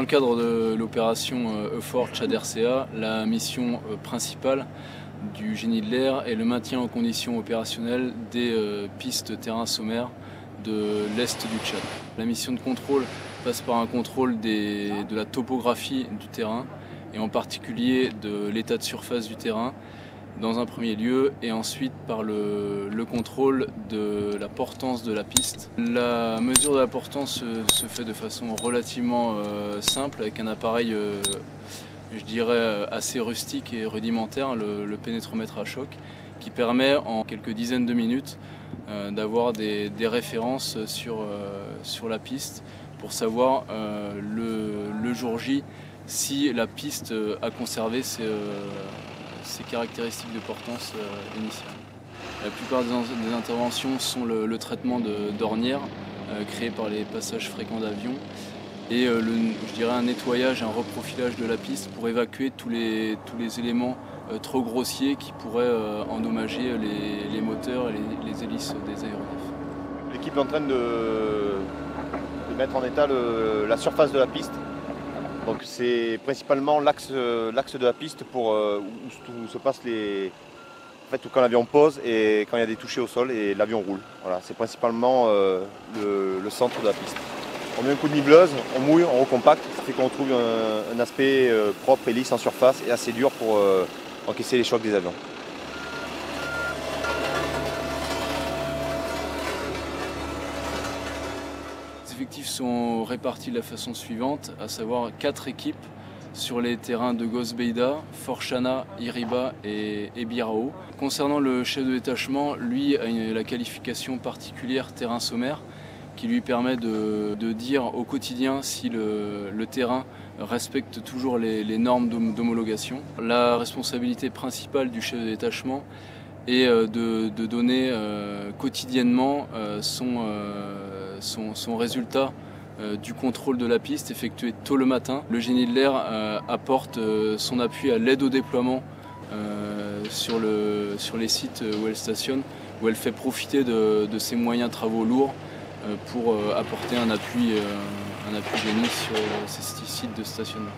le cadre de l'opération EUFOR Tchad RCA, la mission principale du génie de l'air est le maintien en condition opérationnelle des pistes terrain sommaires de l'est du Tchad. La mission de contrôle passe par un contrôle de la topographie du terrain et en particulier de l'état de surface du terrain dans un premier lieu, et ensuite par le contrôle de la portance de la piste. La mesure de la portance se fait de façon relativement simple avec un appareil je dirais assez rustique et rudimentaire, le pénétromètre à choc, qui permet en quelques dizaines de minutes d'avoir des références sur la piste pour savoir le jour J si la piste a conservé ses caractéristiques de portance initiales. La plupart des interventions sont le traitement d'ornières créé par les passages fréquents d'avions et je dirais un nettoyage, un reprofilage de la piste pour évacuer tous les éléments trop grossiers qui pourraient endommager les moteurs et les hélices des aéronefs. L'équipe est en train de mettre en état la surface de la piste. Donc c'est principalement l'axe de la piste où se passe quand l'avion pose et quand il y a des touchés au sol et l'avion roule. Voilà, c'est principalement le centre de la piste. On met un coup de niveleuse, on mouille, on recompacte, ça fait qu'on trouve un aspect propre et lisse en surface et assez dur pour encaisser les chocs des avions. Les effectifs sont répartis de la façon suivante, à savoir 4 équipes sur les terrains de Gosbeida, Fort Chana, Iriba et Birao. Concernant le chef de détachement, lui a la qualification particulière terrain sommaire qui lui permet de dire au quotidien si le terrain respecte toujours les normes d'homologation. La responsabilité principale du chef de détachement est de donner quotidiennement son résultat du contrôle de la piste effectué tôt le matin. Le génie de l'air apporte son appui à l'aide au déploiement sur les sites où elle stationne, où elle fait profiter de ses moyens travaux lourds pour apporter un appui génie sur ces sites de stationnement.